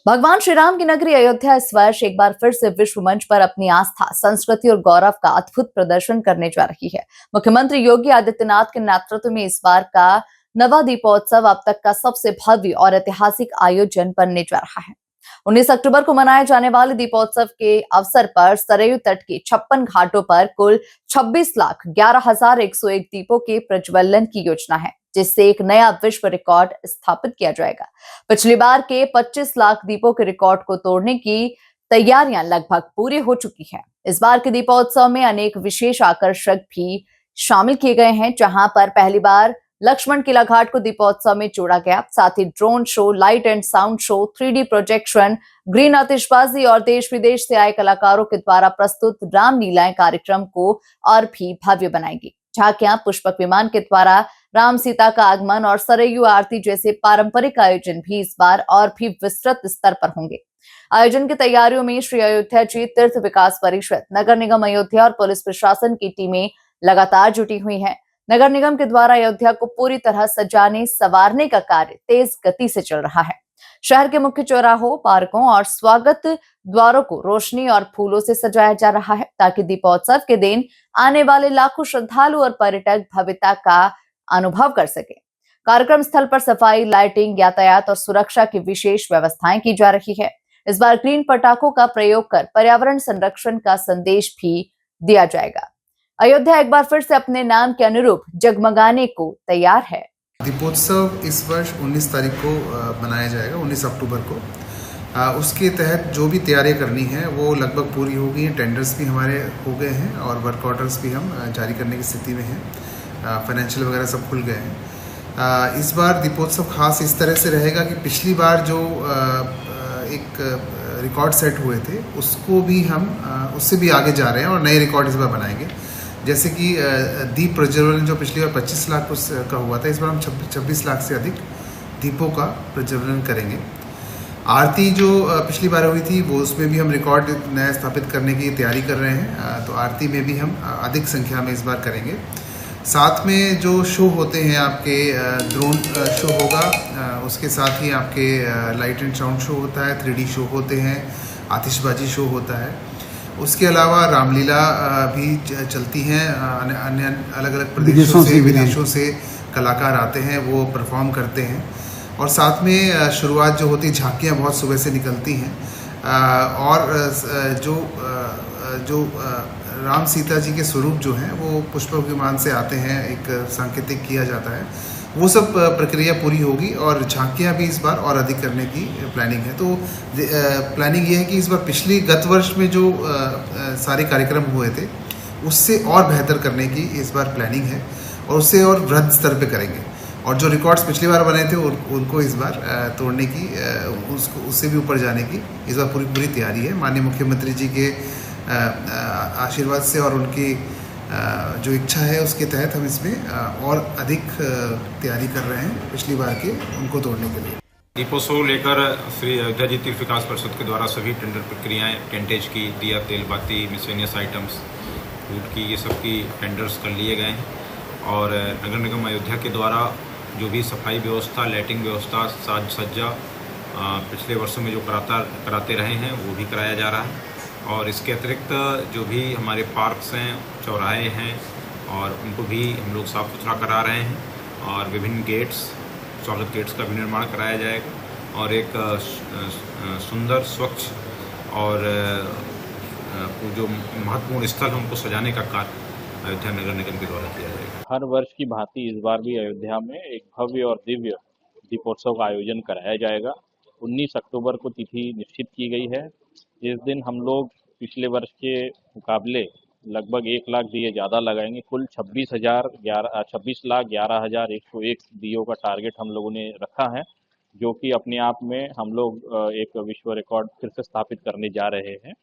भगवान श्री राम की नगरी अयोध्या इस वर्ष एक बार फिर से विश्व मंच पर अपनी आस्था, संस्कृति और गौरव का अद्भुत प्रदर्शन करने जा रही है। मुख्यमंत्री योगी आदित्यनाथ के नेतृत्व में इस बार का नवा दीपोत्सव अब तक का सबसे भव्य और ऐतिहासिक आयोजन बनने जा रहा है। 19 अक्टूबर को मनाए जाने वाले दीपोत्सव के अवसर पर सरयू तट के 56 घाटों पर कुल 26,11,101 दीपों के प्रज्वलन की योजना है, जिससे एक नया विश्व रिकॉर्ड स्थापित किया जाएगा। पिछली बार के 25 लाख दीपों के रिकॉर्ड को तोड़ने की तैयारियां लगभग पूरी हो चुकी हैं। इस बार के दीपोत्सव में अनेक विशेष आकर्षक भी शामिल किए गए हैं, जहां पर पहली बार लक्ष्मण किला घाट को दीपोत्सव में जोड़ा गया। साथ ही drone show, light and sound show, 3D projection, green आतिशबाजी और देश विदेश से आए कलाकारों के द्वारा प्रस्तुत रामलीलाएं कार्यक्रम को और भी भव्य बनाएंगी। झांकियां, पुष्पक विमान के द्वारा राम सीता का आगमन और सरयू आरती जैसे पारंपरिक आयोजन भी इस बार और भी विस्तृत स्तर पर होंगे। आयोजन की तैयारियों में श्री अयोध्या जी तीर्थ विकास परिषद, नगर निगम अयोध्या और पुलिस प्रशासन की टीमें लगातार जुटी हुई हैं। नगर निगम के द्वारा अयोध्या को पूरी तरह सजाने संवारने का कार्य तेज गति से चल रहा है। शहर के मुख्य चौराहों, पार्कों और स्वागत द्वारों को रोशनी और फूलों से सजाया जा रहा है, ताकि दीपोत्सव के दिन आने वाले लाखों श्रद्धालु और पर्यटक भव्यता का अनुभव कर सके। कार्यक्रम स्थल पर सफाई, लाइटिंग, यातायात और सुरक्षा की विशेष व्यवस्थाएं की जा रही है। इस बार ग्रीन पटाखों का प्रयोग कर पर्यावरण संरक्षण का संदेश भी दिया जाएगा। अयोध्या एक बार फिर से अपने नाम के अनुरूप जगमगाने को तैयार है। दीपोत्सव इस वर्ष 19 तारीख को मनाया जाएगा, 19 अक्टूबर को। उसके तहत जो भी तैयारियां करनी है वो लगभग पूरी हो गई हैं। टेंडर्स भी हमारे हो गए हैं और वर्क ऑर्डर्स भी हम जारी करने की स्थिति में हैं। फाइनेंशियल वगैरह सब खुल गए हैं। इस बार दीपोत्सव खास इस तरह से रहेगा कि पिछली बार जो एक रिकॉर्ड सेट हुए थे उसको भी हम उससे भी आगे जा रहे हैं और नए रिकॉर्ड इस बार बनाएंगे। जैसे कि दीप प्रज्वलन जो पिछली बार 25 लाख का हुआ था, इस बार हम 26 लाख से अधिक दीपों का प्रज्वलन करेंगे। आरती जो पिछली बार हुई थी वो उसमें भी हम रिकॉर्ड नया स्थापित करने की तैयारी कर रहे हैं, तो आरती में भी हम अधिक संख्या में इस बार करेंगे। साथ में जो शो होते हैं आपके ड्रोन शो होगा, उसके साथ ही आपके लाइट एंड साउंड शो होता है, 3D शो होते हैं, आतिशबाजी शो होता है। उसके अलावा रामलीला भी चलती हैं। अन्य अलग अलग प्रदेशों से, विदेशों से कलाकार आते हैं, वो परफॉर्म करते हैं। और साथ में शुरुआत जो होती है, झांकियाँ बहुत सुबह से निकलती हैं और जो राम सीता जी के स्वरूप जो हैं वो पुष्पक विमान से आते हैं, एक सांकेतिक किया जाता है। वो सब प्रक्रिया पूरी होगी और झांकियाँ भी इस बार और अधिक करने की प्लानिंग है। तो प्लानिंग ये है कि इस बार गत वर्ष में जो सारे कार्यक्रम हुए थे उससे और बेहतर करने की इस बार प्लानिंग है और उससे और वृहद स्तर पे करेंगे। और जो रिकॉर्ड्स पिछली बार बने थे उनको इस बार तोड़ने की, उससे भी ऊपर जाने की इस बार पूरी तैयारी है। माननीय मुख्यमंत्री जी के आशीर्वाद से और उनकी जो इच्छा है उसके तहत हम इसमें और अधिक तैयारी कर रहे हैं पिछली बार के उनको तोड़ने के लिए। दीपोत्सव लेकर श्री अयोध्या जी तीर्थ विकास परिषद के द्वारा सभी टेंडर प्रक्रियाएं, टेंटेज की, दिया, तेल बाती, मिसलेनियस आइटम्स, फूड की, ये सब की टेंडर्स कर लिए गए हैं। और नगर निगम अयोध्या के द्वारा जो भी सफाई व्यवस्था, लाइटिंग व्यवस्था, साज सज्जा पिछले वर्षों में जो कराते रहे हैं वो भी कराया जा रहा है। और इसके अतिरिक्त जो भी हमारे पार्क्स हैं, चौराहे हैं, और उनको भी हम लोग साफ़ सुथरा करा रहे हैं। और विभिन्न गेट्स, स्वागत गेट्स का भी निर्माण कराया जाएगा और एक सुंदर, स्वच्छ और जो महत्वपूर्ण स्थल है उनको सजाने का कार्य अयोध्या नगर निगम के द्वारा किया जाएगा। हर वर्ष की भांति इस बार भी अयोध्या में एक भव्य और दिव्य दीपोत्सव का आयोजन कराया जाएगा। 19 अक्टूबर को तिथि निश्चित की गई है। इस दिन हम लोग पिछले वर्ष के मुकाबले लगभग 1 लाख दिए ज़्यादा लगाएंगे। कुल 26,11,101 दियों का टारगेट हम लोगों ने रखा है, जो कि अपने आप में हम लोग एक विश्व रिकॉर्ड फिर से स्थापित करने जा रहे हैं।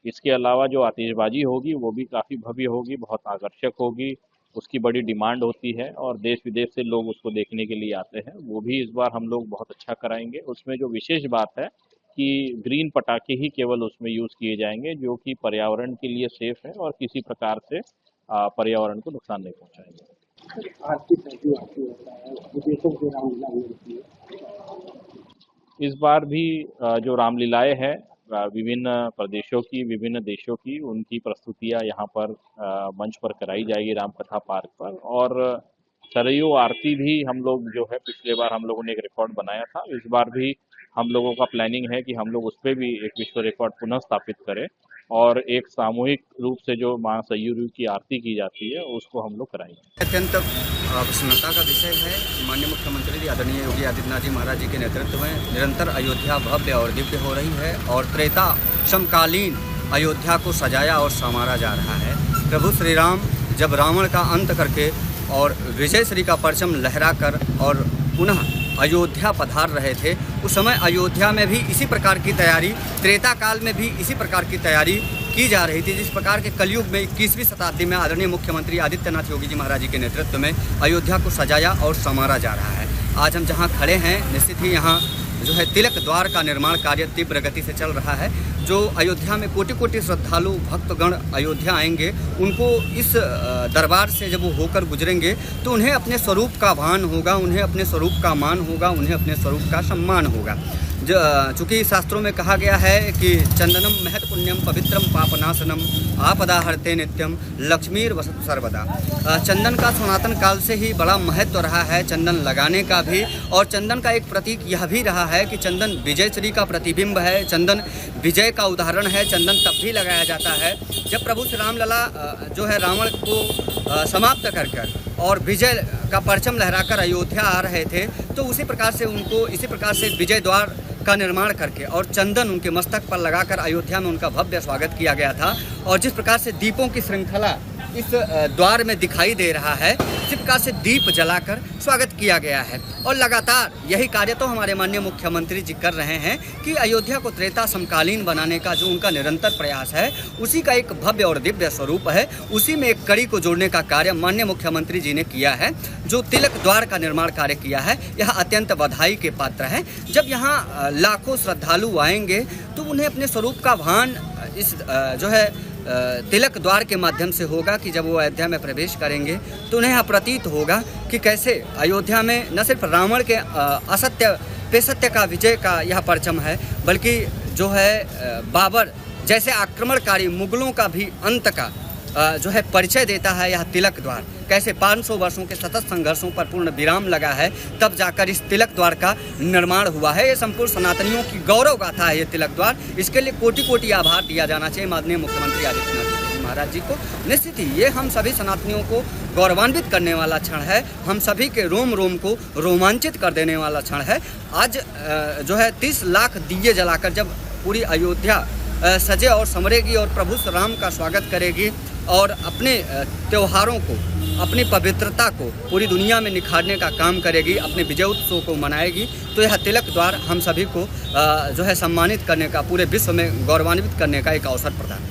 इसके अलावा जो आतिशबाजी होगी वो भी काफ़ी भव्य होगी, बहुत आकर्षक होगी, उसकी बड़ी डिमांड होती है और देश विदेश से लोग उसको देखने के लिए आते हैं। वो भी इस बार हम लोग बहुत अच्छा कराएंगे। उसमें जो विशेष बात है कि ग्रीन पटाखे ही केवल उसमें यूज़ किए जाएंगे, जो कि पर्यावरण के लिए सेफ है और किसी प्रकार से पर्यावरण को नुकसान नहीं पहुंचाएंगे। आरती होता है, विदेशों से रामलीला होती है। इस बार भी जो रामलीलाएँ हैं विभिन्न प्रदेशों की, विभिन्न देशों की, उनकी प्रस्तुतियाँ यहाँ पर मंच पर कराई जाएगी रामकथा पार्क पर। और सरयू आरती भी हम लोग जो है पिछले बार हम लोगों ने एक रिकॉर्ड बनाया था, इस बार भी हम लोगों का प्लानिंग है कि हम लोग उस पे भी एक विश्व रिकॉर्ड पुनः स्थापित करें और एक सामूहिक रूप से जो माँ सरयू की आरती की जाती है उसको हम लोग कराएंगे। अत्यंत प्रसन्नता का विषय है। माननीय मुख्यमंत्री आदरणीय योगी आदित्यनाथ जी महाराज जी के नेतृत्व में निरंतर अयोध्या भव्य और दिव्य हो रही है और त्रेता समकालीन अयोध्या को सजाया और संवारा जा रहा है। प्रभु श्री राम जब रावण का अंत करके और विजय श्री का परचम लहराकर और पुनः अयोध्या पधार रहे थे, उस समय अयोध्या में भी इसी प्रकार की तैयारी, त्रेता काल में भी इसी प्रकार की तैयारी की जा रही थी। जिस प्रकार के कलयुग में 21वीं शताब्दी में आदरणीय मुख्यमंत्री आदित्यनाथ योगी जी महाराज जी के नेतृत्व में अयोध्या को सजाया और संवारा जा रहा है। आज हम जहां खड़े हैं, निश्चित ही यहाँ जो है तिलक द्वार का निर्माण कार्य तीव्र गति से चल रहा है। जो अयोध्या में कोटि कोटि श्रद्धालु भक्तगण अयोध्या आएंगे, उनको इस दरबार से जब वो होकर गुजरेंगे तो उन्हें अपने स्वरूप का भान होगा, उन्हें अपने स्वरूप का मान होगा, उन्हें अपने स्वरूप का सम्मान होगा। चूँकि शास्त्रों में कहा गया है कि चंदनम महत पुण्यम पवित्रम पापनाशनम आपदा हरते नित्यम लक्ष्मीर वसतु सर्वदा। चंदन का सनातन काल से ही बड़ा महत्व रहा है, चंदन लगाने का भी। और चंदन का एक प्रतीक यह भी रहा है कि चंदन विजय श्री का प्रतिबिंब है, चंदन विजय का उदाहरण है। चंदन तब भी लगाया जाता है जब प्रभु श्री रामलला जो है रावण को समाप्त कर और विजय का परचम लहराकर अयोध्या आ रहे थे, तो उसी प्रकार से उनको इसी प्रकार से विजय द्वार का निर्माण करके और चंदन उनके मस्तक पर लगाकर अयोध्या में उनका भव्य स्वागत किया गया था। और जिस प्रकार से दीपों की श्रृंखला इस द्वार में दिखाई दे रहा है, इसी प्रकार से दीप जलाकर स्वागत किया गया है। और लगातार यही कार्य तो हमारे माननीय मुख्यमंत्री जी कर रहे हैं कि अयोध्या को त्रेता समकालीन बनाने का जो उनका निरंतर प्रयास है, उसी का एक भव्य और दिव्य स्वरूप है। उसी में एक कड़ी को जोड़ने का कार्य माननीय मुख्यमंत्री जी ने किया है। जो तिलक द्वार का निर्माण कार्य किया है, यह अत्यंत बधाई के पात्र है। जब यहाँ लाखों श्रद्धालु आएंगे तो उन्हें अपने स्वरूप का भान इस जो है तिलक द्वार के माध्यम से होगा कि जब वो अयोध्या में प्रवेश करेंगे तो उन्हें यह प्रतीत होगा कि कैसे अयोध्या में न सिर्फ रावण के असत्य पे सत्य का विजय का यह परचम है, बल्कि जो है बाबर जैसे आक्रमणकारी मुगलों का भी अंत का जो है परिचय देता है यह तिलक द्वार। कैसे 500 वर्षों के सतत संघर्षों पर पूर्ण विराम लगा है, तब जाकर इस तिलक द्वार का निर्माण हुआ है। ये संपूर्ण सनातनियों की गौरव गाथा है ये तिलक द्वार। इसके लिए कोटि कोटि आभार दिया जाना चाहिए माननीय मुख्यमंत्री आदित्यनाथ महाराज जी को। निश्चित ही ये हम सभी सनातनियों को गौरवान्वित करने वाला क्षण है, हम सभी के रोम रोम को रोमांचित कर देने वाला क्षण है। आज जो है 30 लाख दिए जलाकर जब पूरी अयोध्या सजे और संवरेगी और प्रभु श्री राम का स्वागत करेगी और अपने त्योहारों को, अपनी पवित्रता को पूरी दुनिया में निखारने का काम करेगी, अपने विजय उत्सव को मनाएगी, तो यह तिलक द्वार हम सभी को जो है सम्मानित करने का, पूरे विश्व में गौरवान्वित करने का एक अवसर प्रदान